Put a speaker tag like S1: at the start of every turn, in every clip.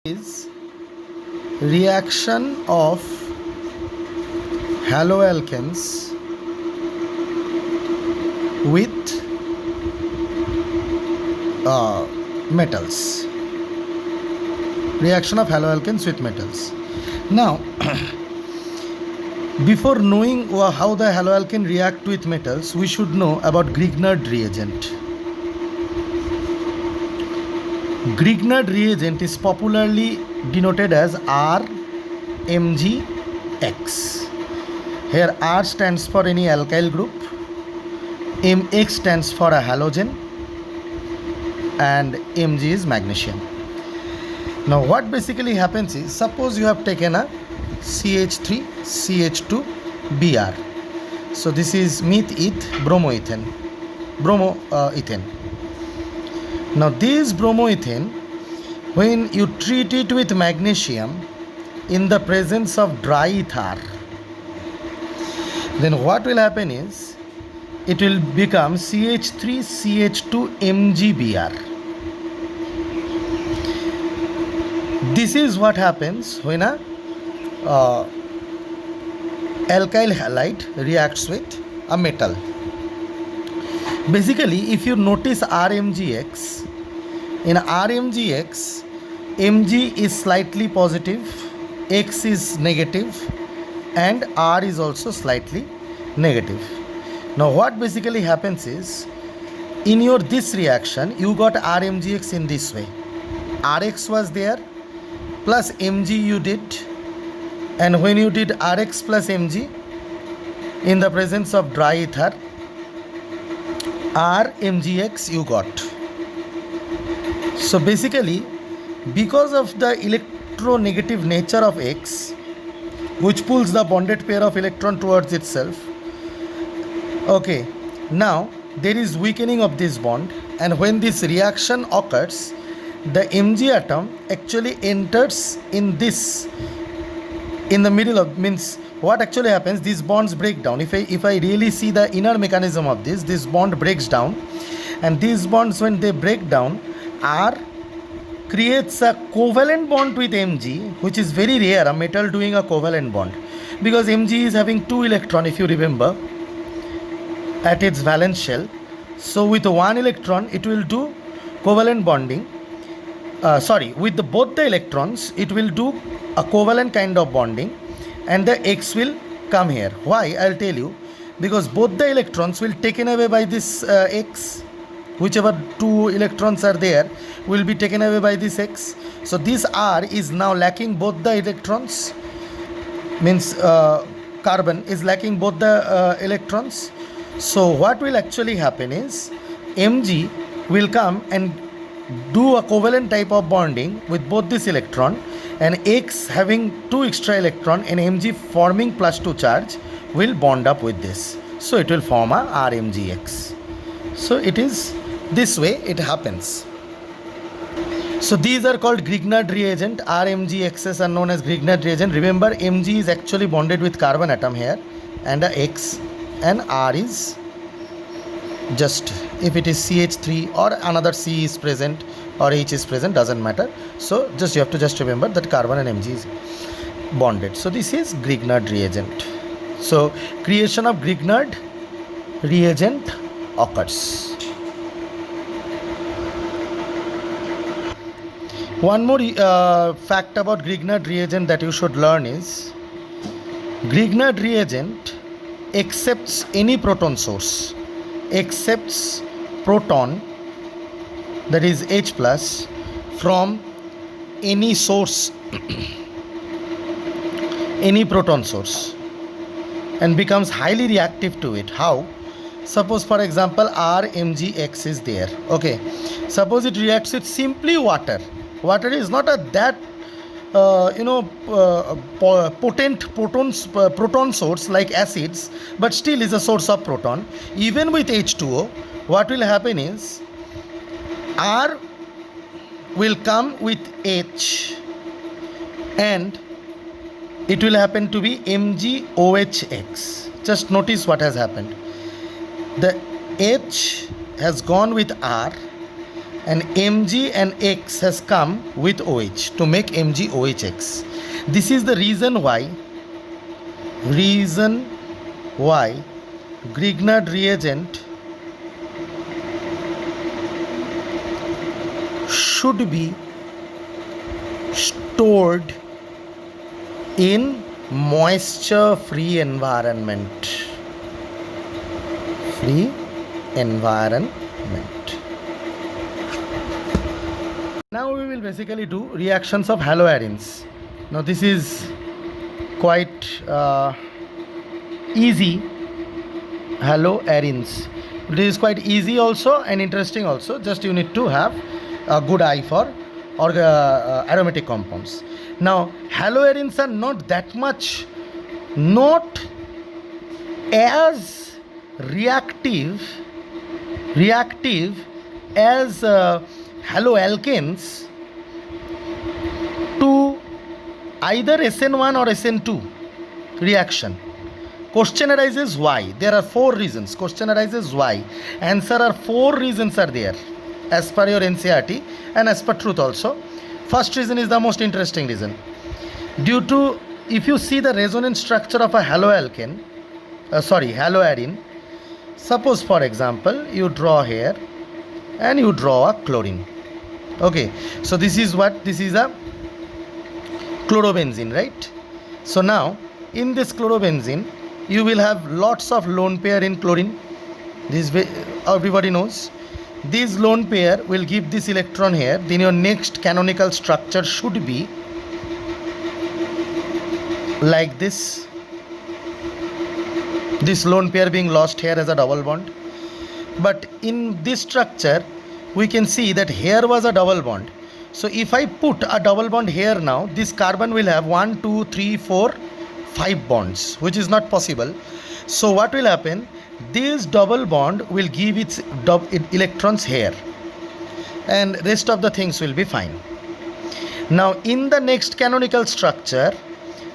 S1: is reaction of haloalkanes with metals. Reaction of haloalkanes with metals. Now, before knowing how the haloalkane react with metals, we should know about Grignard reagent. Grignard reagent is popularly denoted as RMgX. Here R stands for any alkyl group, Mx stands for a halogen, and Mg is magnesium. Now what basically happens is, suppose you have taken a CH3 CH2 Br. So this is metheth bromoethane, bromoethane. Now this bromoethane, when you treat it with magnesium in the presence of dry ether, then what will happen is it will become CH3 CH2 MgBr. This is what happens when a alkyl halide reacts with a metal. Basically, if you notice RMgX, in RMgX, Mg is slightly positive, X is negative, and R is also slightly negative. Now what basically happens is, in your this reaction, you got RMgX in this way. Rx was there, plus Mg you did, and when you did Rx plus Mg in the presence of dry ether, RMgX you got. So basically, because of the electronegative nature of X, which pulls the bonded pair of electron towards itself, okay, now there is weakening of this bond, and when this reaction occurs, the Mg atom actually enters in this, in the middle of, means what actually happens, these bonds break down. If I really see the inner mechanism of this bond breaks down, and these bonds, when they break down, R creates a covalent bond with Mg, which is very rare, a metal doing a covalent bond, because Mg is having 2 electrons, if you remember, at its valence shell. So with 1 electron it will do covalent bonding, with both the electrons it will do a covalent kind of bonding, and the X will come here. Why? I'll tell you. Because both the electrons will taken away by this X, whichever 2 electrons are there will be taken away by this X. So this R is now lacking both the electrons, means carbon is lacking both the electrons. So what will actually happen is, Mg will come and do a covalent type of bonding with both this electron, and X having 2 extra electron and Mg forming +2 charge will bond up with this. So it will form a RMgX. So it is this way it happens. So these are called Grignard reagent. RMgXs are known as Grignard reagent. Remember, Mg is actually bonded with carbon atom here, and a X, and R is just, if it is CH3 or another C is present or H is present, doesn't matter. So just you have to just remember that carbon and Mg is bonded. So this is Grignard reagent. So creation of Grignard reagent occurs. One more fact about Grignard reagent that you should learn is, Grignard reagent accepts any proton source, accepts proton, that is H plus, from any source, any proton source, and becomes highly reactive to it. How? Suppose for example RMgX is there, okay, suppose it reacts with simply water. Water is not a that potent proton source like acids, but still is a source of proton. Even with H2O, what will happen is, R will come with H, and it will happen to be MgOHX. Just notice what has happened. The H has gone with R, and Mg and X has come with OH to make MgOHX. This is the reason why Grignard reagent should be stored in moisture free environment. Now we will basically do reactions of haloarenes. Now this is quite easy. Haloarenes. This is quite easy also and interesting also. Just you need to have a good eye for aromatic compounds. Now haloarenes are not that much, not as reactive as haloalkanes to either SN1 or SN2 reaction. Question arises why. There are 4 reasons. Question arises why. Answer are 4 reasons are there as per your NCERT and as per truth also. First reason is the most interesting reason. Due to, if you see the resonance structure of a haloarene, suppose for example you draw here and you draw a chlorine. Okay, so this is what? This is a chlorobenzene, right? So now in this chlorobenzene you will have lots of lone pair in chlorine. This everybody knows. This lone pair will give this electron here. Then your next canonical structure should be like this. This lone pair being lost here as a double bond. But in this structure we can see that here was a double bond. So if I put a double bond here now, this carbon will have 1, 2, 3, 4, 5 bonds, which is not possible. So what will happen? This double bond will give its electrons here and rest of the things will be fine. Now in the next canonical structure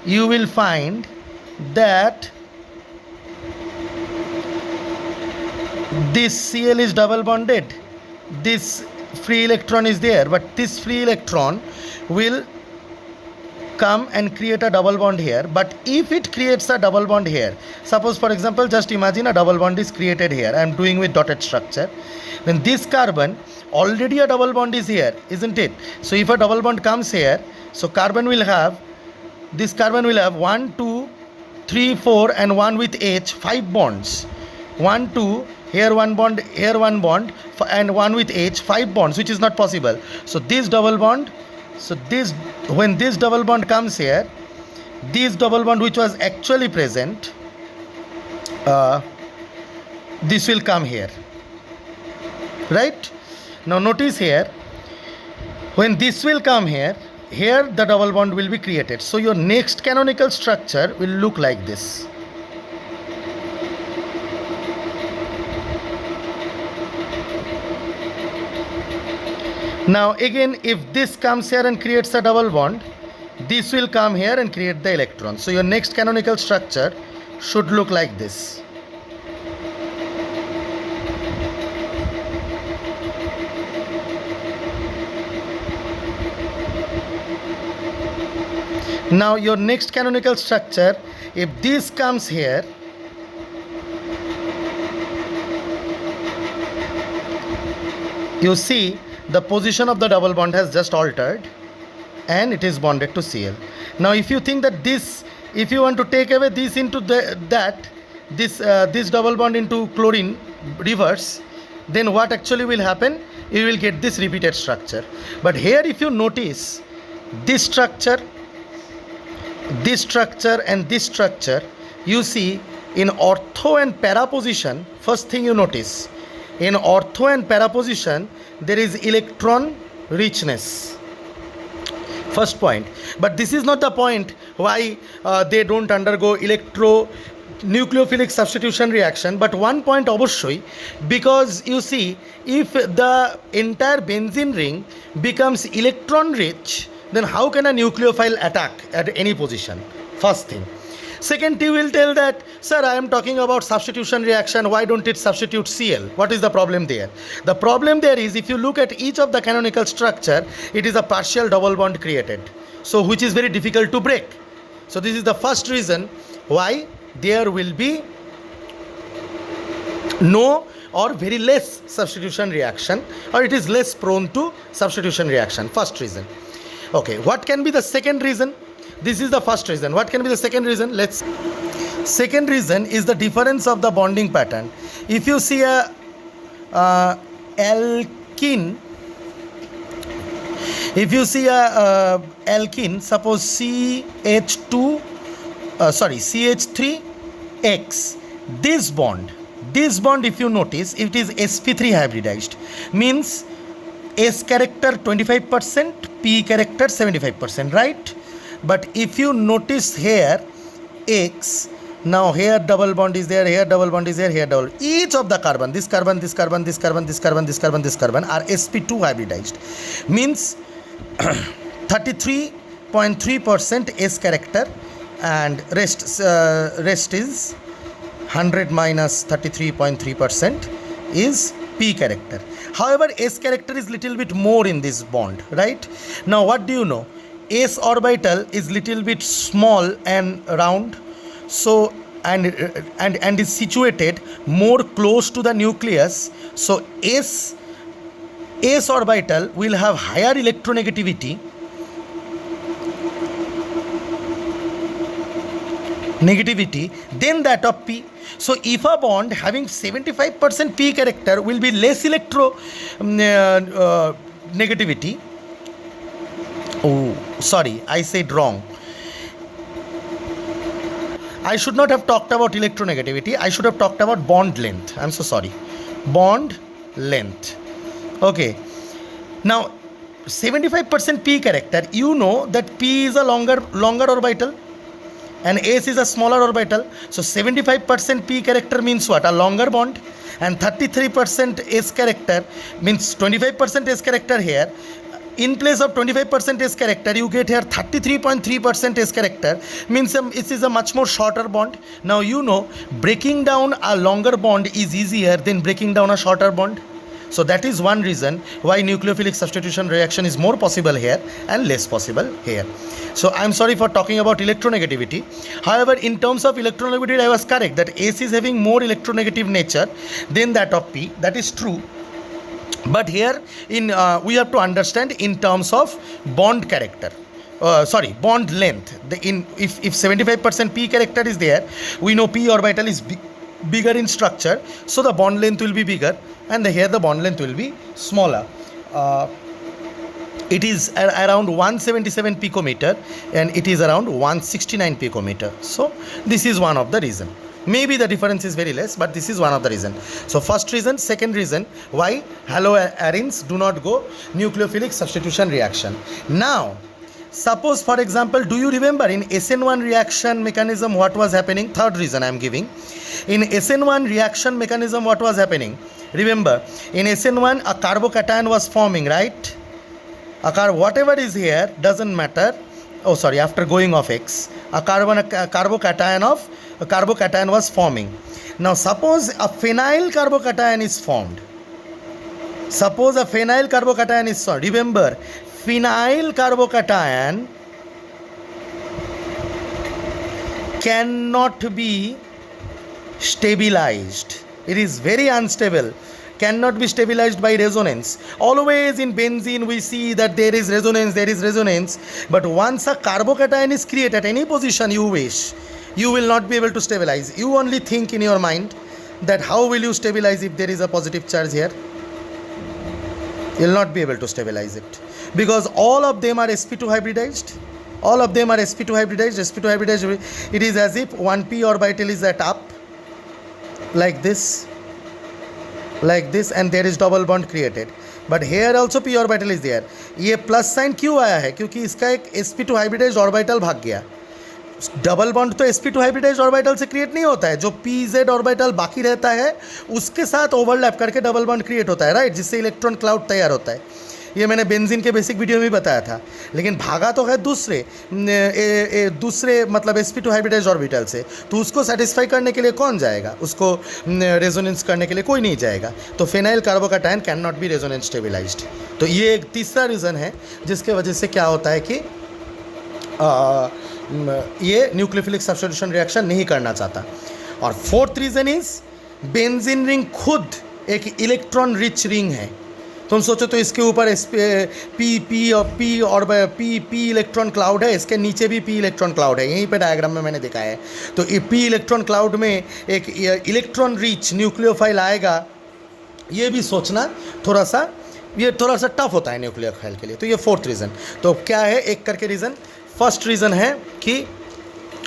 S1: you will find that this Cl is double bonded, this free electron is there, but this free electron will come and create a double bond here. But if it creates a double bond here, suppose for example, just imagine a double bond is created here. I am doing with dotted structure. Then this carbon, already a double bond is here, isn't it? So if a double bond comes here, so carbon will have, this carbon will have 1, 2, 3, 4 and 1 with H, 5 bonds. 1, 2, here 1 bond, here 1 bond and 1 with H, 5 bonds, which is not possible. So this double bond, so this, when this double bond comes here, this double bond which was actually present, this will come here, right? Now notice here, when this will come here, here the double bond will be created. So your next canonical structure will look like this. Now again, if this comes here and creates a double bond, this will come here and create the electron. So your next canonical structure should look like this. Now your next canonical structure, if this comes here, you see the position of the double bond has just altered and it is bonded to Cl. Now if you think that this, if you want to take away this into this double bond into chlorine reverse, then what actually will happen? You will get this repeated structure. But here if you notice this structure and this structure, you see in ortho and para position, first thing you notice, in ortho and para position there is electron richness. First point. But this is not the point why they don't undergo nucleophilic substitution reaction. But one point obviously, because you see, if the entire benzene ring becomes electron rich, then how can a nucleophile attack at any position? First thing. Second, you will tell that, sir, I am talking about substitution reaction. Why don't it substitute Cl? What is the problem there? The problem there is, if you look at each of the canonical structure, it is a partial double bond created. So which is very difficult to break. So this is the first reason why there will be no or very less substitution reaction, or it is less prone to substitution reaction. First reason. Okay, what can be the second reason? This is the first reason. What can be the second reason? Second reason is the difference of the bonding pattern. If you see a alkene, suppose CH3X, this bond, if you notice, it is sp3 hybridized, means S character 25%, P character 75%, right? But if you notice here, X, now here double bond is there, here double bond is there, here double. Each of the carbon, this carbon, this carbon, this carbon, this carbon, this carbon, this carbon are sp2 hybridized. Means 33.3% S character, and rest is 100 minus 33.3% is P character. However, S character is little bit more in this bond, right? Now what do you know? S orbital is little bit small and round, so and is situated more close to the nucleus. So S orbital will have higher electronegativity than that of P. So if a bond having 75% P character will be less negativity. Oh, sorry, I said wrong. I should not have talked about electronegativity. I should have talked about bond length. I'm so sorry. Bond length. Okay. Now, 75% P character, you know that P is a longer orbital and S is a smaller orbital. So 75% P character means what? A longer bond. And 33% S character means 25% S character here. In place of 25% S character, you get here 33.3% S character, means it is a much more shorter bond. Now you know breaking down a longer bond is easier than breaking down a shorter bond. So that is one reason why nucleophilic substitution reaction is more possible here and less possible here. So I am sorry for talking about electronegativity. However, in terms of electronegativity, I was correct that S is having more electronegative nature than that of P. That is true. But here we have to understand in terms of bond character. Bond length. If 75% P character is there, we know P orbital is bigger in structure, so the bond length will be bigger, and here the bond length will be smaller. It is around 177 picometer and it is around 169 picometer. So this is one of the reason. Maybe the difference is very less, but this is one of the reason. So first reason, second reason why haloarenes do not go nucleophilic substitution reaction. Now, suppose for example, do you remember in SN1 reaction mechanism what was happening? Third reason I am giving. In SN1 reaction mechanism what was happening? Remember, in SN1 a carbocation was forming, right? Whatever is here doesn't matter. Oh sorry, after going off X, a carbocation was forming. Now suppose a phenyl carbocation is formed. Remember, phenyl carbocation cannot be stabilized. It is very unstable. Cannot be stabilized by resonance. Always in benzene we see that there is resonance, but once a carbocation is created at any position you wish, you will not be able to stabilize. You only think in your mind that how will you stabilize if there is a positive charge here? You will not be able to stabilize it, because all of them are sp2 hybridized. sp2 hybridized, it is as if one p orbital is at up like this, and there is double bond created. But here also p orbital is there. ये plus sign क्यों आया है? क्योंकि इसका एक sp2 hybridised orbital भाग गया. Double bond तो sp2 हाइब्रिडाइज्ड ऑर्बिटल से क्रिएट नहीं होता है. जो pz ऑर्बिटल बाकी रहता है उसके साथ ओवरलैप करके डबल बॉन्ड क्रिएट होता है, राइट, जिससे इलेक्ट्रॉन क्लाउड तैयार होता है. ये मैंने बेंजीन के बेसिक वीडियो में भी बताया था। लेकिन भागा तो है दूसरे मतलब sp2 हाइब्रिडाइज्ड ऑर्बिटल से, तो उसको सेटिस्फाई करने के लिए कौन जाएगा, उसको रेजोनेंस करने के लिए कोई नहीं जाएगा। तो phenyl carbocation can not be resonance stabilised. तो ये एक तीसरा रीज़न है जिसके वजह से क्या होता है कि ये न्यूक्लियोफिलिक सब्स्टिट्यूशन रिएक्शन नहीं करना चाहता। और fourth reason is benzene ring खुद एक इलेक्ट्रॉन रिच रिंग है। तुम सोचो तो इसके ऊपर पी इलेक्ट्रॉन क्लाउड है, इसके नीचे भी पी इलेक्ट्रॉन क्लाउड है, यहीं पे डायग्राम में मैंने दिखाया है। तो पी इलेक्ट्रॉन क्लाउड में एक इलेक्ट्रॉन रिच न्यूक्लियोफाइल आएगा, ये भी सोचना थोड़ा सा टफ होता है न्यूक्लियोफाइल के लिए। तो ये फोर्थ रीज़न। तो क्या है, एक करके रीज़न। फर्स्ट रीज़न है कि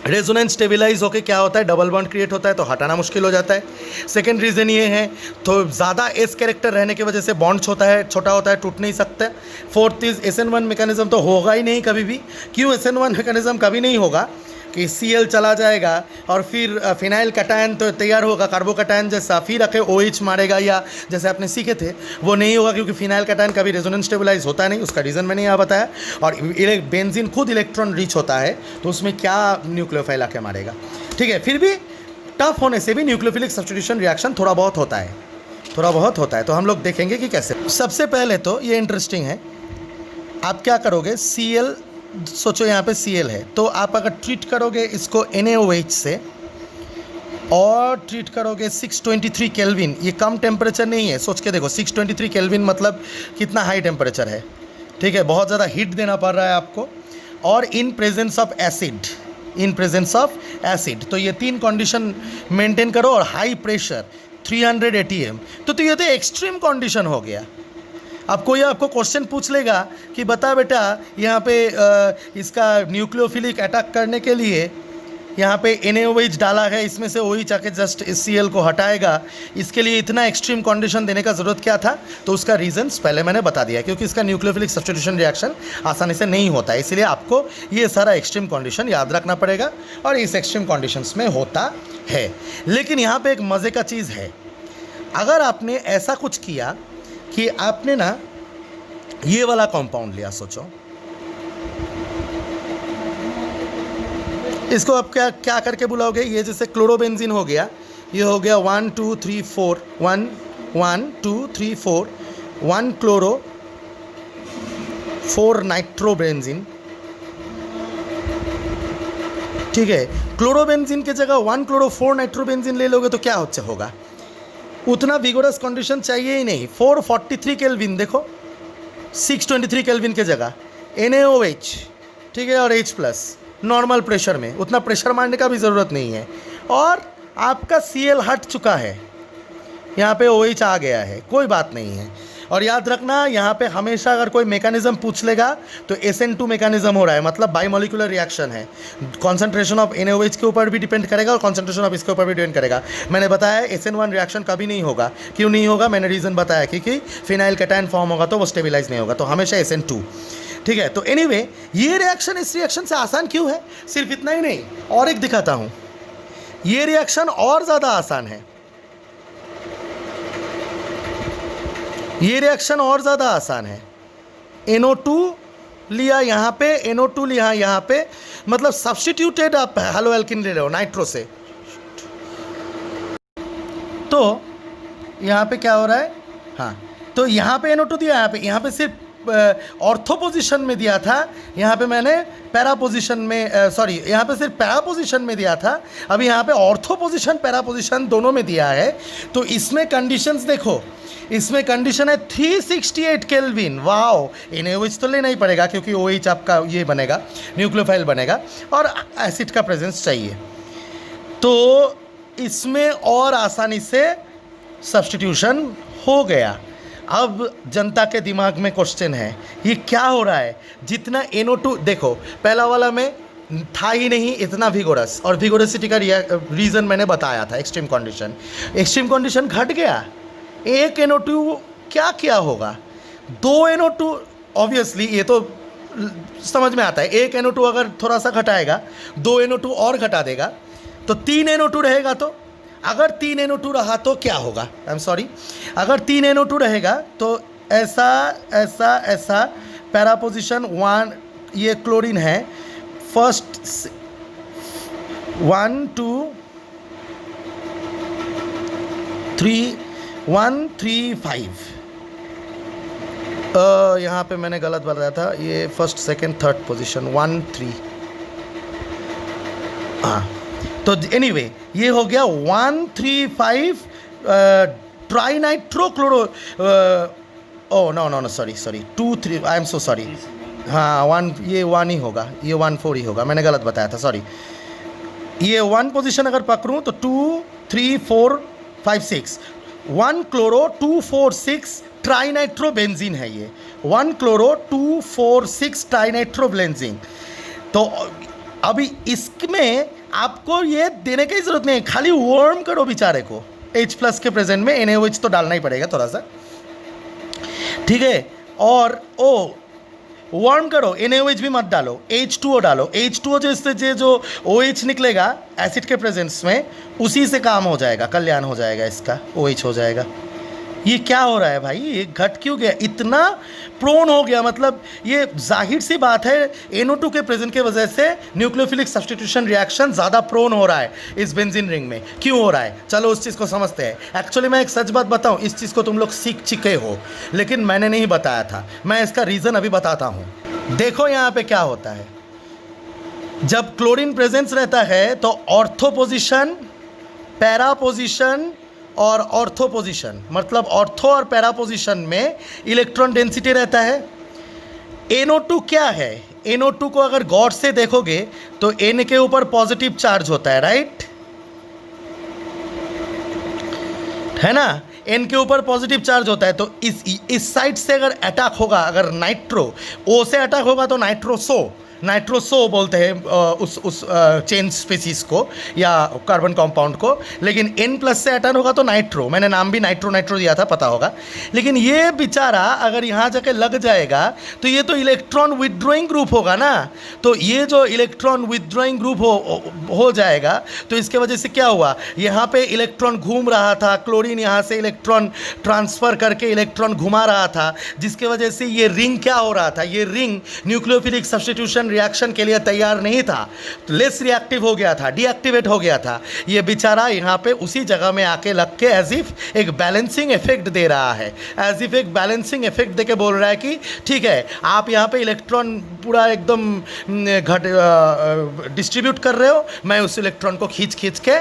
S1: रेजोनेंस स्टेबिलाइज होकर क्या होता है, डबल बॉन्ड क्रिएट होता है, तो हटाना मुश्किल हो जाता है। सेकंड रीज़न ये है, तो ज़्यादा एस कैरेक्टर रहने की वजह से बॉन्ड छोटा होता है, टूट नहीं सकता। फोर्थ इज SN1 मैकेनिज्म तो होगा ही नहीं कभी भी। क्यों SN1 मैकेनिज्म कभी नहीं होगा कि Cl चला जाएगा और फिर फिनाइल कटायन तो तैयार होगा कार्बोकटायन जैसा, फिर आके OH मारेगा, या जैसे आपने सीखे थे वो नहीं होगा, क्योंकि फिनाइल कटायन कभी रेजोनेंस स्टेबलाइज होता नहीं। उसका रीज़न मैंने यहाँ बताया। और बेंजीन खुद इलेक्ट्रॉन रिच होता है, तो उसमें क्या न्यूक्लियोफाइल आके मारेगा। ठीक है, फिर भी टफ होने से भी न्यूक्लियोफिलिक सब्स्टिट्यूशन रिएक्शन थोड़ा बहुत होता है। तो हम लोग देखेंगे कि कैसे। सबसे पहले तो ये इंटरेस्टिंग है, आप क्या करोगे, Cl सोचो यहाँ पे Cl है, तो आप अगर ट्रीट करोगे इसको NaOH से और ट्रीट करोगे 623 केल्विन, ये कम टेम्परेचर नहीं है, सोच के देखो 623 केल्विन मतलब कितना हाई टेम्परेचर है। ठीक है, बहुत ज़्यादा हीट देना पड़ रहा है आपको, और इन प्रेजेंस ऑफ एसिड। तो ये तीन कंडीशन मेंटेन करो, और हाई प्रेशर 300 ATM, तो ये तो एक्सट्रीम कंडीशन हो गया। अब कोई आपको क्वेश्चन पूछ लेगा कि बता बेटा यहाँ पे इसका न्यूक्लियोफिलिक अटैक करने के लिए यहाँ पे NaOH डाला है, इसमें से OH आके जस्ट Cl को हटाएगा, इसके लिए इतना एक्सट्रीम कंडीशन देने का ज़रूरत क्या था। तो उसका रीजंस पहले मैंने बता दिया, क्योंकि इसका न्यूक्लियोफिलिक सब्स्टिट्यूशन रिएक्शन आसानी से नहीं होता है, इसलिए आपको ये सारा एक्सट्रीम कंडीशन याद रखना पड़ेगा, और इस एक्सट्रीम कंडीशंस में होता है। लेकिन यहाँ पर एक मज़े का चीज़ है, अगर आपने ऐसा कुछ किया कि आपने ना ये वाला कंपाउंड लिया, सोचो इसको आप क्या करके बुलाओगे, ये जैसे क्लोरोबेंजीन हो गया, ये हो गया 1 2 3 4 1 1 2 3 4 1 क्लोरो 4 नाइट्रोबेंजीन। ठीक है, क्लोरोबेंजीन की जगह 1 क्लोरो 4 नाइट्रोबेंजीन ले लोगे तो क्या होगा, उतना विगोरस कंडीशन चाहिए ही नहीं। 443 केल्विन देखो, 623 केल्विन के जगह NaOH, ठीक है, और H+ नॉर्मल प्रेशर में, उतना प्रेशर मारने का भी ज़रूरत नहीं है, और आपका Cl हट चुका है, यहाँ पे OH आ गया है, कोई बात नहीं है। और याद रखना, यहाँ पे हमेशा अगर कोई मैकेनिज्म पूछ लेगा तो SN2 मैकेनिज्म हो रहा है, मतलब बाईमोलिकुलर रिएक्शन है। कॉन्सेंट्रेशन ऑफ NaOH के ऊपर भी डिपेंड करेगा और कॉन्सेंट्रेशन ऑफ इसके ऊपर भी डिपेंड करेगा। मैंने बताया SN1 रिएक्शन कभी नहीं होगा। क्यों नहीं होगा, मैंने रीज़न बताया, क्योंकि फिनाइल कटायन फॉर्म होगा तो वो स्टेबिलाइज नहीं होगा, तो हमेशा SN2। ठीक है, तो एनीवे ये रिएक्शन इस रिएक्शन से आसान क्यों है, सिर्फ इतना ही नहीं, और एक दिखाता हूँ, ये रिएक्शन और ज़्यादा आसान है। ये रिएक्शन और ज़्यादा आसान है। NO2 लिया यहाँ पे, NO2 लिया यहाँ पे, मतलब सब्स्टिट्यूटेड आप हेलो एल्किन ले लो नाइट्रो से। तो यहाँ पे क्या हो रहा है, हाँ, तो यहाँ पे NO2 दिया, यहाँ पे सिर्फ ऑर्थो पोजीशन में दिया था, यहाँ पे मैंने पैरा पोजीशन में यहाँ पे सिर्फ पैरा पोजीशन में दिया था, अभी यहाँ पे ऑर्थो पोजीशन पैरा पोजीशन दोनों में दिया है। तो इसमें कंडीशंस देखो, इसमें कंडीशन है 368 केल्विन। वाओ, NaOH तो लेना ही पड़ेगा क्योंकि OH आपका ये बनेगा, न्यूक्लियोफाइल बनेगा, और एसिड का प्रेजेंस चाहिए, तो इसमें और आसानी से सब्स्टिट्यूशन हो गया। अब जनता के दिमाग में क्वेश्चन है, ये क्या हो रहा है, जितना NO2 देखो, पहला वाला में था ही नहीं इतना विगोरस, और विगोरसिटी का रीज़न मैंने बताया था, एक्सट्रीम कंडीशन घट गया। एक NO2 क्या होगा, 2 NO2, ऑब्वियसली ये तो समझ में आता है, एक NO2 अगर थोड़ा सा घटाएगा 2 NO2 और घटा देगा तो 3 NO2 रहेगा। तो अगर 3 NO2 रहा तो क्या होगा, अगर 3 NO2 रहेगा तो ऐसा ऐसा ऐसा पैरा पोजिशन 1, ये क्लोरीन है, फर्स्ट 1 2 3 1 3 5, यहाँ पे मैंने गलत बताया था, ये फर्स्ट सेकंड थर्ड पोजीशन 1 3, हाँ। तो एनीवे ये हो गया 1 3 5 tri nitro chloro, oh no no no sorry 2 3, I am so sorry, हाँ 1, ये 1 ही होगा, ये 1 4 ही होगा, मैंने गलत बताया था, सॉरी। ये 1 पोजीशन अगर पकड़ूँ तो 2 3 4 5 6, 1 क्लोरो 2 4 6 ट्राइनाइट्रो बेंजीन है ये, 1 क्लोरो 2 4 6 ट्राइनाइट्रो बेंजीन। तो अभी इसमें आपको ये देने की ज़रूरत नहीं है, खाली वार्म करो बेचारे को, H+ के प्रेजेंट में NaOH तो डालना ही पड़ेगा थोड़ा सा, ठीक है। और ओ वार्म करो, NaOH भी मत डालो, H2O डालो, H2O जो OH निकलेगा एसिड के प्रेजेंस में, उसी से काम हो जाएगा, कल्याण हो जाएगा इसका, OH हो जाएगा। ये क्या हो रहा है भाई, ये घट क्यों गया, इतना प्रोन हो गया, मतलब ये जाहिर सी बात है NO2 के प्रेजेंट के वजह से न्यूक्लियोफिलिक सब्स्टिट्यूशन रिएक्शन ज़्यादा प्रोन हो रहा है इस बेंजीन रिंग में। क्यों हो रहा है, चलो उस चीज़ को समझते हैं। एक्चुअली मैं एक सच बात बताऊं, इस चीज़ को तुम लोग सीख चुके हो, लेकिन मैंने नहीं बताया था, मैं इसका रीज़न अभी बताता हूँ। देखो यहाँ पे क्या होता है, जब क्लोरीन प्रेजेंस रहता है तो ऑर्थो पोजिशन, पैरा पोजिशन और ऑर्थो पोजिशन, मतलब ऑर्थो और पैरा पोजिशन में इलेक्ट्रॉन डेंसिटी रहता है। NO2 क्या है, NO2 को अगर गौर से देखोगे तो N के ऊपर पॉजिटिव चार्ज होता है, राइट, है ना, N के ऊपर पॉजिटिव चार्ज होता है। तो इस साइड से अगर अटैक होगा, अगर नाइट्रो O से अटैक होगा तो नाइट्रोसो बोलते हैं उस चेन स्पीसीज को या कार्बन कंपाउंड को, लेकिन N+ से अटैक होगा तो नाइट्रो, मैंने नाम भी नाइट्रो दिया था, पता होगा। लेकिन ये बेचारा अगर यहाँ जाके लग जाएगा तो ये तो इलेक्ट्रॉन विदड्रॉइंग ग्रुप होगा ना, तो ये जो इलेक्ट्रॉन विदड्रॉइंग ग्रुप हो जाएगा तो इसके वजह से क्या हुआ, यहाँ पे इलेक्ट्रॉन घूम रहा था, क्लोरीन यहाँ से इलेक्ट्रॉन ट्रांसफ़र करके इलेक्ट्रॉन घुमा रहा था, जिसके वजह से ये रिंग क्या हो रहा था, ये रिंग न्यूक्लियोफिलिक सब्स्टिट्यूशन रिएक्शन के लिए तैयार नहीं था, तो लेस रिएक्टिव हो गया था, डीएक्टिवेट हो गया था। ये बेचारा यहाँ पे उसी जगह में आके लग के एज इफ एक बैलेंसिंग इफेक्ट दे रहा है, एज इफ एक बैलेंसिंग इफेक्ट दे के बोल रहा है कि ठीक है, आप यहाँ पे इलेक्ट्रॉन पूरा एकदम डिस्ट्रीब्यूट कर रहे हो, मैं उस इलेक्ट्रॉन को खींच के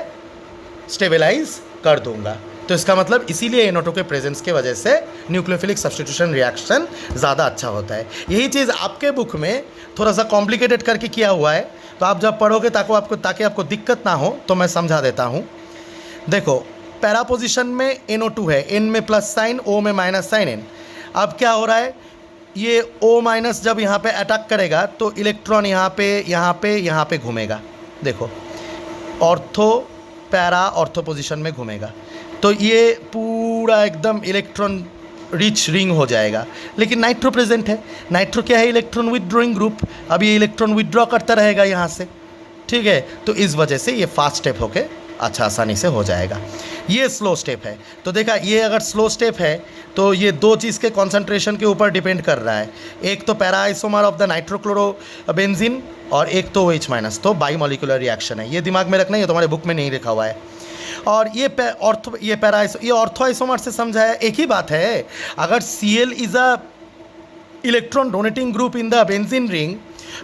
S1: स्टेबलाइज कर दूंगा। तो इसका मतलब इसीलिए NO2 के प्रेजेंस के वजह से न्यूक्लियोफिलिक सब्स्टिट्यूशन रिएक्शन ज़्यादा अच्छा होता है। यही चीज़ आपके बुक में थोड़ा सा कॉम्प्लिकेटेड करके किया हुआ है, तो आप जब पढ़ोगे ताकि आपको दिक्कत ना हो तो मैं समझा देता हूँ। देखो, पैरा पोजिशन में NO2 है, N में प्लस साइन, O में माइनस साइन N। अब क्या हो रहा है, ये O- जब यहाँ पे अटैक करेगा तो इलेक्ट्रॉन यहाँ पे घूमेगा। देखो, ऑर्थो पैरा ऑर्थो पोजिशन में घूमेगा, तो ये पूरा एकदम इलेक्ट्रॉन रिच रिंग हो जाएगा। लेकिन नाइट्रो प्रेजेंट है, नाइट्रो क्या है, इलेक्ट्रॉन विदड्रॉइंग ग्रुप, अब ये इलेक्ट्रॉन विदड्रॉ करता रहेगा यहाँ से, ठीक है। तो इस वजह से ये फास्ट स्टेप होके अच्छा आसानी से हो जाएगा। ये स्लो स्टेप है, तो देखा, ये अगर स्लो स्टेप है तो ये दो चीज़ के कॉन्सेंट्रेशन के ऊपर डिपेंड कर रहा है, एक तो para isomer of the nitrochloro benzene और एक तो OH-, तो बाई मॉलिक्यूलर रिएक्शन है। ये दिमाग में रखना, ये तुम्हारे बुक में नहीं लिखा हुआ है। और ये ऑर्थो आइसोमर से समझाया एक ही बात है, अगर Cl is a electron donating group in the benzene ring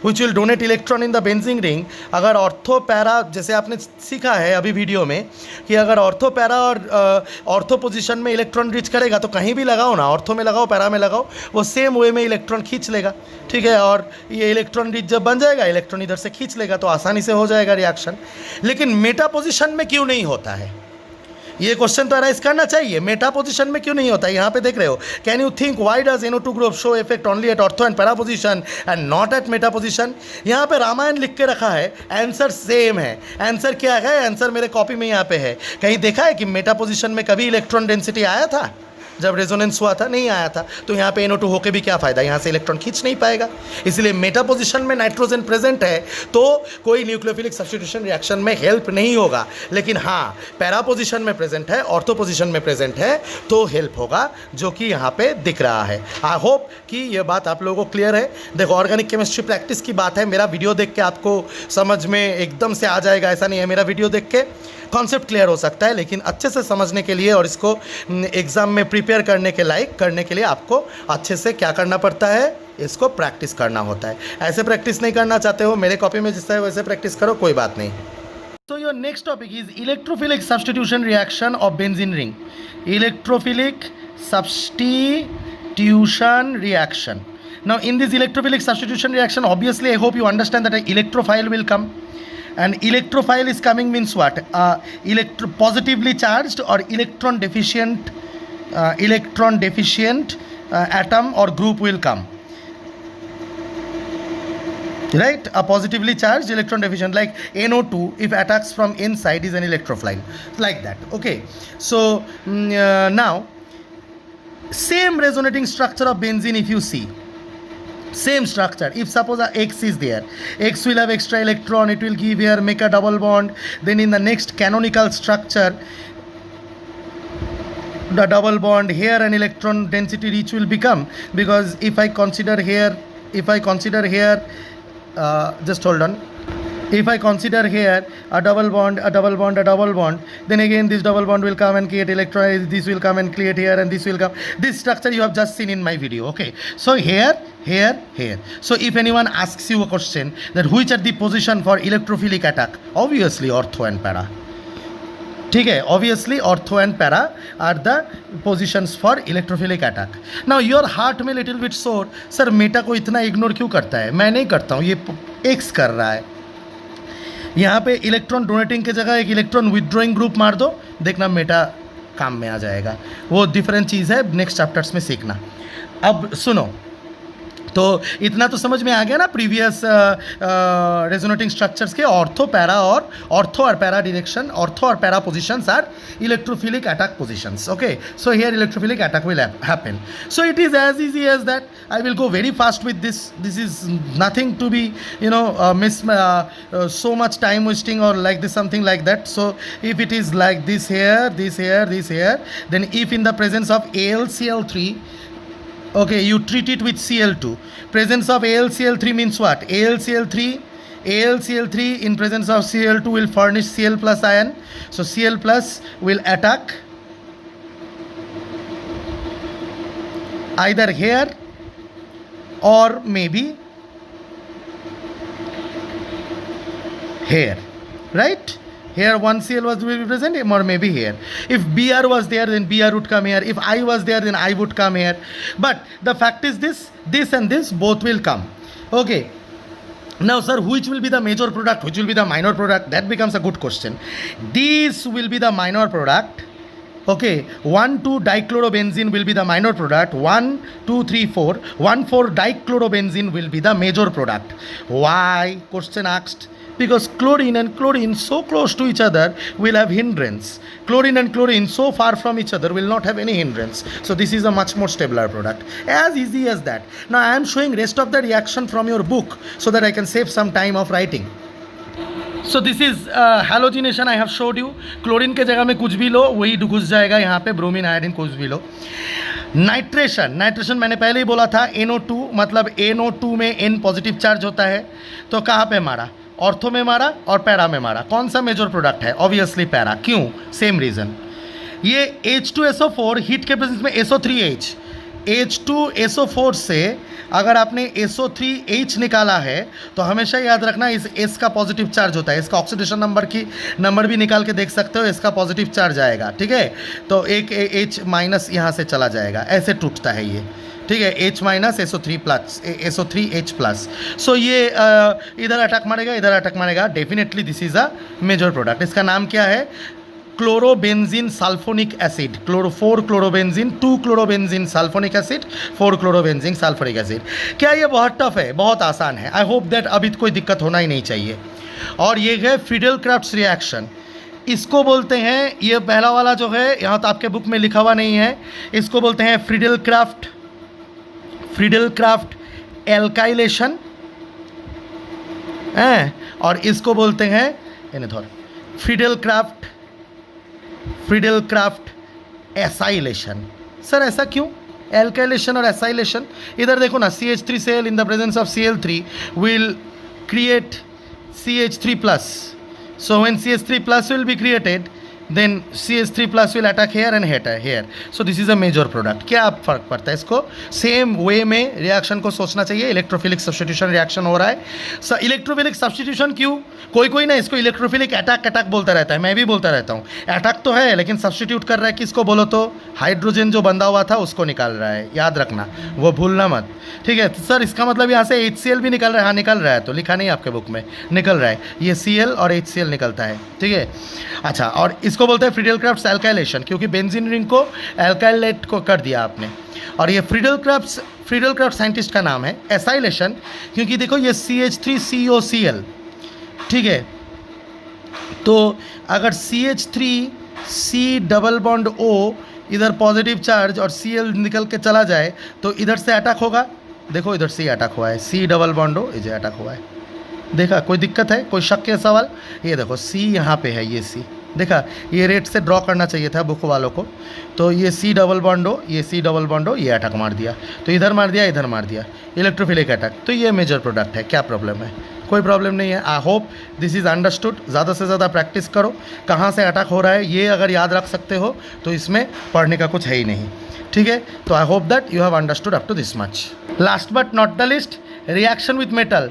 S1: which will donate electron in the benzene ring, अगर ऑर्थो पैरा, जैसे आपने सीखा है अभी वीडियो में कि अगर ऑर्थो पैरा और ऑर्थो पोजीशन में इलेक्ट्रॉन रीच करेगा तो कहीं भी लगाओ ना, ऑर्थो में लगाओ पैरा में लगाओ, वो सेम वे में इलेक्ट्रॉन खींच लेगा, ठीक है। और ये इलेक्ट्रॉन रीच जब बन जाएगा, इलेक्ट्रॉन इधर से खींच लेगा, तो आसानी से हो जाएगा रिएक्शन। लेकिन मेटा पोजिशन में क्यों नहीं होता है, ये क्वेश्चन तो अराइज करना चाहिए, मेटा पोजीशन में क्यों नहीं होता है। यहाँ पे देख रहे हो, can you think why does NO2 group show effect only at ortho and para position and not at meta position. यहाँ पे रामायण लिख के रखा है, आंसर सेम है। आंसर क्या है, आंसर मेरे कॉपी में यहाँ पे है। कहीं देखा है कि मेटा पोजीशन में कभी इलेक्ट्रॉन डेंसिटी आया था, जब रेजोनेंस हुआ था नहीं आया था, तो यहाँ पे NO2 होके भी क्या फ़ायदा, यहाँ से इलेक्ट्रॉन खींच नहीं पाएगा। इसलिए मेटा पोजिशन में नाइट्रोजन प्रेजेंट है तो कोई न्यूक्लियोफिलिक सब्स्टिट्यूशन रिएक्शन में हेल्प नहीं होगा, लेकिन हाँ पैरा पोजिशन में प्रेजेंट है, ऑर्थो पोजिशन में प्रेजेंट है तो हेल्प होगा, जो कि यहाँ पे दिख रहा है। आई होप कि ये बात आप लोगों को क्लियर है। देखो ऑर्गेनिक केमिस्ट्री प्रैक्टिस की बात है, मेरा वीडियो देख के आपको समझ में एकदम से आ जाएगा ऐसा नहीं है, मेरा वीडियो देख के कॉन्सेप्ट क्लियर हो सकता है, लेकिन अच्छे से समझने के लिए और इसको एग्ज़ाम में प्रिपेयर करने के लायक करने के लिए आपको अच्छे से क्या करना पड़ता है, इसको प्रैक्टिस करना होता है। ऐसे प्रैक्टिस नहीं करना चाहते हो, मेरे कॉपी में जिससे है वैसे प्रैक्टिस करो, कोई बात नहीं। So your next topic is electrophilic substitution reaction of benzene ring. Electrophilic substitution reaction. Now in this electrophilic substitution reaction, obviously I hope you understand that an electrophile will come. And electrophile is coming means what? Positively charged or electron deficient atom or group will come. Right, a positively charged electron deficient, like NO2 if attacks from inside is an electrophile, like that. Okay, so now same resonating structure of benzene, if you see same structure, if suppose a X is there, X will have extra electron, it will give here, make a double bond, then in the next canonical structure the double bond here an electron density reach will become, because if I consider here just hold on, if I consider here a double bond, then again this double bond will come and create electron, this will come and create here, and this will come, this structure you have just seen in my video. Okay, so here. So if anyone asks you a question that which are the position for electrophilic attack, obviously ortho and para. ठीक है, obviously ortho and para are the positions for electrophilic attack. Now your heart में little bit sore, sir Meta को इतना ignore क्यों करता है? मैं नहीं करता हूँ, ये X कर रहा है। यहाँ पे इलेक्ट्रॉन डोनेटिंग की जगह एक इलेक्ट्रॉन विदड्रॉइंग ग्रुप मार दो, देखना मेटा काम में आ जाएगा। वो डिफरेंट चीज़ है, नेक्स्ट चैप्टर्स में सीखना। अब सुनो, तो इतना तो समझ में आ गया ना प्रीवियस रेजोनेटिंग स्ट्रक्चर्स के ऑर्थो और पैरा डिरेक्शन, ऑर्थो और para positions are electrophilic attack positions. Okay, so here electrophilic attack will happen. So it is as easy as that. I will go very fast with this. This is nothing to be so much time wasting or like this, something like that. So if it is like this here, then if in the presence of AlCl3, okay, you treat it with Cl2. Presence of AlCl3 means what? AlCl3 in presence of Cl2 will furnish Cl plus ion. So Cl plus will attack either here or maybe here, right? Here one Cl will be present, or maybe here. If Br was there, then Br would come here. If I was there, then I would come here. But the fact is this and this both will come. Okay. Now, sir, which will be the major product? Which will be the minor product? That becomes a good question. This will be the minor product. Okay, 1,2-dichlorobenzene will be the minor product. 1,2,3,4. 1,4-dichlorobenzene will be the major product. Why? Question asked. Because chlorine and chlorine so close to each other will have hindrance. Chlorine and chlorine so far from each other will not have any hindrance. So this is a much more stabler product. As easy as that. Now I am showing rest of the reaction from your book so that I can save some time of writing. So this is halogenation I have showed you. Chlorine के जगह में कुछ भी लो वही घुस जाएगा यहाँ पे, ब्रोमीन आयोडीन कुछ भी लो. नाइट्रेशन मैंने पहले ही बोला था, NO2 मतलब NO2 में N पॉजिटिव चार्ज होता है. तो कहाँ पे मारा? ऑर्थो में मारा और पैरा में मारा. कौन सा मेजर प्रोडक्ट है? Obviously para. क्यों? Same reason. ये H2SO4 हीट के प्रेजेंस में SO3H, H2SO4 से अगर आपने SO3H निकाला है तो हमेशा याद रखना इस S का पॉजिटिव चार्ज होता है. इसका ऑक्सीडेशन नंबर भी निकाल के देख सकते हो, इसका पॉजिटिव चार्ज आएगा. ठीक है, तो एक H माइनस यहाँ से चला जाएगा, ऐसे टूटता है ये. ठीक है, H माइनस SO3H प्लस. सो ये इधर अटैक मारेगा, definitely this is a major product. इसका नाम क्या है? Chlorobenzene sulphonic acid. Four chlorobenzene, two chlorobenzene sulphonic acid, four chlorobenzene sulphonic acid. क्या ये बहुत टफ है? बहुत आसान है. आई होप दैट अभी कोई दिक्कत होना ही नहीं चाहिए. और ये है फ्रीडल क्राफ्ट्स रिएक्शन. इसको बोलते हैं, ये पहला वाला जो है यहाँ तो आपके बुक में लिखा हुआ नहीं है, इसको बोलते हैं फ्रीडल क्राफ्ट एल्काइलेशन है, और इसको बोलते हैं इन्हें धर फ्रीडल क्राफ्ट एसाइलेशन। सर ऐसा क्यों एल्काइलेशन और एसाइलेशन? इधर देखो ना, CH3Cl in the presence of Cl3 will create CH3 plus. So when CH3 plus will be created, then CH3 plus will attack here and here. So this is a major product. क्या आप फर्क पड़ता है इसको? Same way में reaction को सोचना चाहिए। इलेक्ट्रोफिलिक सब्स्टिट्यूशन रिएक्शन हो रहा है। इलेक्ट्रोफिलिक सब्स्टिट्यूशन क्यों? कोई ना इसको इलेक्ट्रोफिलिक अटैक बोलता रहता है, मैं भी बोलता रहता हूँ। अटैक तो है लेकिन सब्स्टिट्यूट कर रहा है किसको बोलो तो? हाइड्रोजन जो बंधा हुआ था उसको निकाल रहा है, याद रखना, वो भूलना मत। ठीक है तो सर इसका मतलब यहाँ से HCl भी निकल रहा है? हाँ निकल रहा है, तो लिखा नहीं आपके बुक में, निकल रहा है, ये Cl और HCl निकलता है। ठीक है अच्छा, और इसको बोलते हैं फ्रीडल क्राफ्ट एल्काइलेशन, क्योंकि बेंजीन रिंग को एल्काइलेट को कर दिया आपने। और ये फ्रीडल क्राफ्ट साइंटिस्ट का नाम है। एसाइलेशन क्योंकि देखो ये CH3COCl, ठीक है, तो अगर CH3C डबल बॉन्ड O इधर पॉजिटिव चार्ज और Cl निकल के चला जाए तो इधर से अटैक होगा। देखो इधर से अटैक हुआ है, C डबल बॉन्ड O इधर अटैक हुआ है। देखा कोई दिक्कत है, कोई शक के सवाल? ये देखो C यहाँ पे है, ये C देखा, ये रेट से ड्रॉ करना चाहिए था बुक वालों को। तो ये C डबल बॉन्ड O, ये C डबल बॉन्ड O, ये अटैक मार दिया, तो इधर मार दिया, इधर मार दिया, इलेक्ट्रोफिलिक अटैक। तो ये मेजर प्रोडक्ट है, क्या प्रॉब्लम है? कोई प्रॉब्लम नहीं है। I hope this is understood. ज़्यादा से ज़्यादा प्रैक्टिस करो, कहाँ से अटैक हो रहा है ये अगर याद रख सकते हो तो इसमें पढ़ने का कुछ है ही नहीं। ठीक है, तो I hope that you have understood up to this much. Last but not the least, reaction with metal,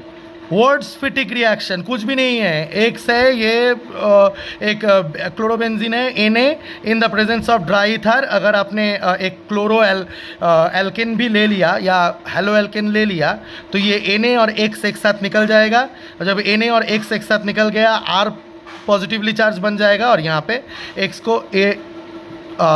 S1: Wurtz Fittig reaction, कुछ भी नहीं है। एक से ये एक क्लोरोबेंजीन है Na in the presence of dry ether. अगर आपने एक क्लोरो एल्केन भी ले लिया या हेलो एल्केन ले लिया तो ये Na और X एक साथ निकल जाएगा, और जब Na और X एक साथ निकल गया R पॉजिटिवली चार्ज बन जाएगा, और यहाँ पे X को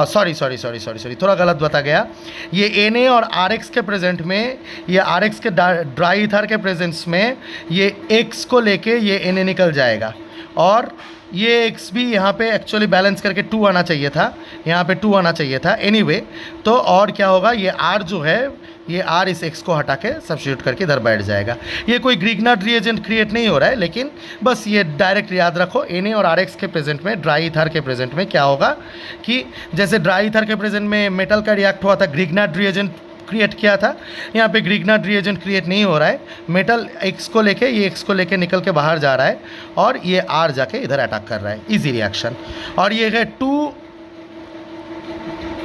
S1: सॉरी थोड़ा गलत बता गया। ये Na और RX के प्रेजेंट में, ये RX के ड्राई ईथर के प्रेजेंस में ये X को लेके ये Na निकल जाएगा, और ये X भी यहाँ पे एक्चुअली बैलेंस करके 2 आना चाहिए था, यहाँ पे 2 आना चाहिए था एनीवे। तो और क्या होगा, ये R जो है ये R इस X को हटा के सब्स्टिट्यूट करके इधर बैठ जाएगा। ये कोई ग्रीगनार्ड रिएजेंट क्रिएट नहीं हो रहा है, लेकिन बस ये डायरेक्ट याद रखो Na और RX के प्रेजेंट में, ड्राई ईथर के प्रेजेंट में क्या होगा कि जैसे ड्राई ईथर के प्रेजेंट में मेटल का रिएक्ट हुआ था, ग्रीगनार्ड रिएजेंट क्रिएट किया था, यहाँ पे ग्रीगनार्ड रिएजेंट क्रिएट नहीं हो रहा है। मेटल X को लेके, ये X को लेके निकल के बाहर जा रहा है, और ये R जाके इधर अटैक कर रहा है, इजी रिएक्शन। और ये है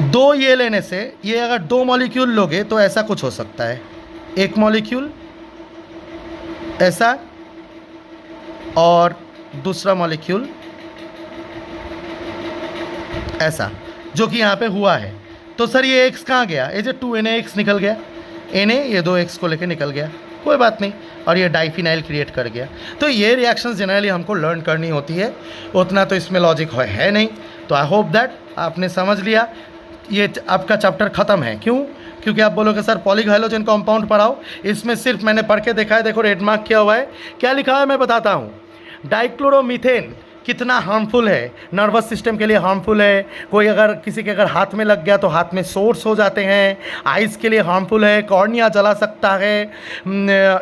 S1: 2 ये लेने से, ये अगर 2 मॉलिक्यूल लोगे तो ऐसा कुछ हो सकता है, एक मॉलिक्यूल ऐसा और दूसरा मॉलिक्यूल ऐसा, जो कि यहाँ पे हुआ है। तो सर ये X कहाँ गया? ये जो 2NaX निकल गया, Na ये 2X को लेके निकल गया, कोई बात नहीं, और ये डाइफिनाइल क्रिएट कर गया। तो ये रिएक्शंस जनरली हमको लर्न करनी होती है, उतना तो इसमें लॉजिक है नहीं। तो आई होप दैट आपने समझ लिया। ये आपका चैप्टर ख़त्म है। क्यों? क्योंकि आप बोलोगे सर पॉलीहाइड्रोजन कंपाउंड पढ़ाओ, इसमें सिर्फ मैंने पढ़ के देखा है, देखो रेड मार्क किया हुआ है। क्या लिखा है मैं बताता हूँ। डाइक्लोरोमीथेन कितना हार्मफुल है, नर्वस सिस्टम के लिए हार्मफुल है। कोई अगर किसी के अगर हाथ में लग गया तो हाथ में सोर्स हो जाते हैं, आइज़ के लिए हार्मफुल है, कॉर्निया जला सकता है,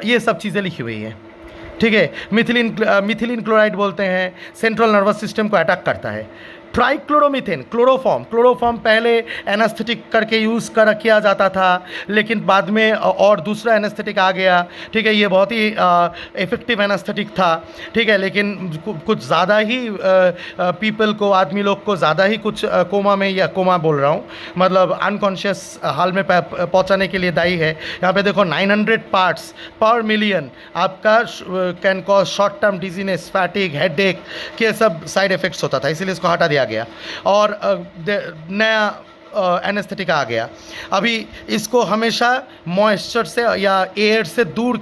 S1: ये सब चीज़ें लिखी हुई हैं। ठीक है, मिथिलीन क्लोराइड बोलते हैं, सेंट्रल नर्वस सिस्टम को अटैक करता है। ट्राइक्लोरोमीथेन, क्लोरोफॉर्म पहले एनेस्थेटिक करके यूज़ किया जाता था, लेकिन बाद में और दूसरा एनेस्थेटिक आ गया। ठीक है, ये बहुत ही इफ़ेक्टिव एनेस्थेटिक था। ठीक है, लेकिन कुछ ज़्यादा ही पीपल को, आदमी लोग को ज़्यादा ही कुछ कोमा में, या कोमा बोल रहा हूँ मतलब अनकॉन्शियस हाल में पहुँचाने के लिए दायी है। यहाँ पे देखो 900 पार्ट्स पर मिलियन आपका can cause short term dizziness, फैटिक, headache के सब साइड इफ़ेक्ट्स होता था, इसीलिए इसको हटा दिया गया। और नया एनेस्थेटिक आ गया। अभी इसको हमेशा मॉइस्चर से या एयर से दूर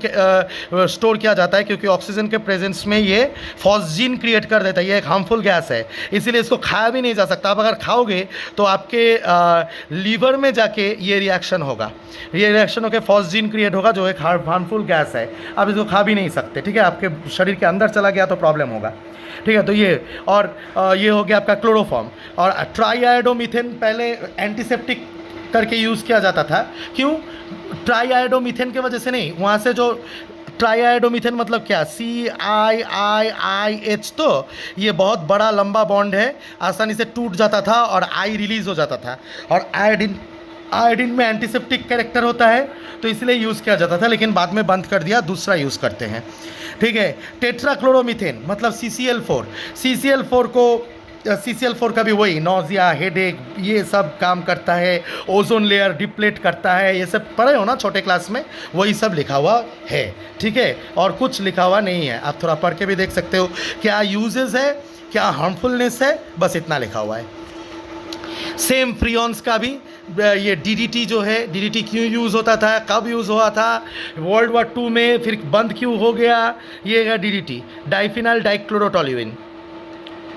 S1: स्टोर किया जाता है, क्योंकि ऑक्सीजन के प्रेजेंस में ये फॉस्जीन क्रिएट कर देता है। ये एक हार्मफुल गैस है, इसीलिए इसको खाया भी नहीं जा सकता। आप अगर खाओगे तो आपके लीवर में जाके ये रिएक्शन होगा, ये रिएक्शन होकर फॉस्जीन क्रिएट होगा, जो एक हार्मफुल गैस है। आप इसको खा भी नहीं सकते, ठीक है। आपके शरीर के अंदर चला गया तो प्रॉब्लम होगा, ठीक है। तो ये और ये हो गया आपका क्लोरोफॉर्म। और ट्राईआयोडोमीथेन पहले एंटीसेप्टिक करके यूज़ किया जाता था। क्यों? ट्राईआयोडोमीथेन की वजह से नहीं, वहाँ से जो ट्राईआयोडोमीथेन मतलब क्या, CIIIH, तो ये बहुत बड़ा लंबा बॉन्ड है, आसानी से टूट जाता था और आई रिलीज़ हो जाता था। और आयोडीन में एंटीसेप्टिक कैरेक्टर होता है, तो इसलिए यूज़ किया जाता था, लेकिन बाद में बंद कर दिया, दूसरा यूज़ करते हैं, ठीक है। टेट्राक्लोरोमीथेन मतलब CCl4 का भी वही नोजिया, हेडेक, ये सब काम करता है। ओजोन लेयर डिप्लेट करता है, ये सब पढ़े हो ना छोटे क्लास में, वही सब लिखा हुआ है, ठीक है। और कुछ लिखा हुआ नहीं है, आप थोड़ा पढ़ के भी देख सकते हो क्या यूजेस है, क्या हार्मफुलनेस है, बस इतना लिखा हुआ है। सेम फ्रियॉन्स का भी ये DDT जो है, DDT क्यों यूज़ होता था, कब यूज़ हुआ था, वर्ल्ड वॉर 2 में, फिर बंद क्यों हो गया, ये है DDT, डाइफिनाइल डाइक्लोरोटोल्यूइन,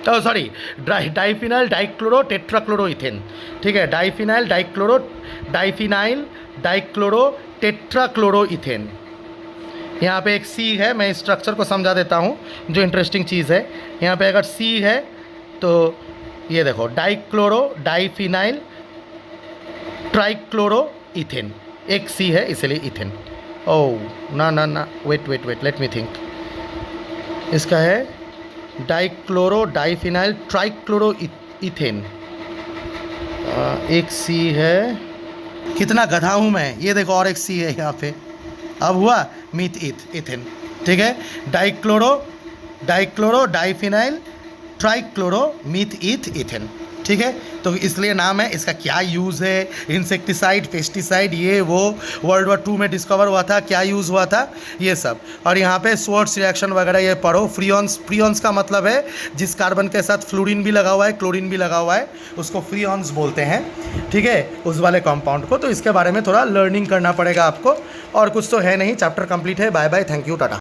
S1: तो सॉरी डाइफिनाइल डाइक्लोरो टेट्राक्लोरोइथेन, ठीक है। Diphenyl dichloro tetrachloroethane. यहाँ पे एक C है, मैं स्ट्रक्चर को समझा देता हूँ जो इंटरेस्टिंग चीज़ है। यहाँ पे अगर C है तो ये देखो, डाइफिनाइल ट्राइक्लोरोइथेन, एक C है इसलिए इथेन। ओह ना, वेट लेट मी थिंक। इसका है डाइफिनाइल ट्राइक्लोरोइथेन, एक C है। कितना गधा हूँ मैं, ये देखो और एक C है यहाँ पे, अब हुआ इथेन, ठीक है। डाइफिनाइल ट्राइक्लोरोमीथेन, ठीक है। तो इसलिए नाम है। इसका क्या यूज़ है, इंसेक्टिसाइड, पेस्टिसाइड, ये वो, वर्ल्ड वॉर 2 में डिस्कवर हुआ था, क्या यूज़ हुआ था, ये सब। और यहाँ पे स्वर्ट्स रिएक्शन वगैरह ये पढ़ो। फ्रियॉन्स का मतलब है जिस कार्बन के साथ फ्लोरीन भी लगा हुआ है, क्लोरीन भी लगा हुआ है, उसको फ्रियॉन्स बोलते हैं, ठीक है, उस वाले कंपाउंड को। तो इसके बारे में थोड़ा लर्निंग करना पड़ेगा आपको, और कुछ तो है नहीं, चैप्टर कंप्लीट है। Bye bye, thank you, Tata.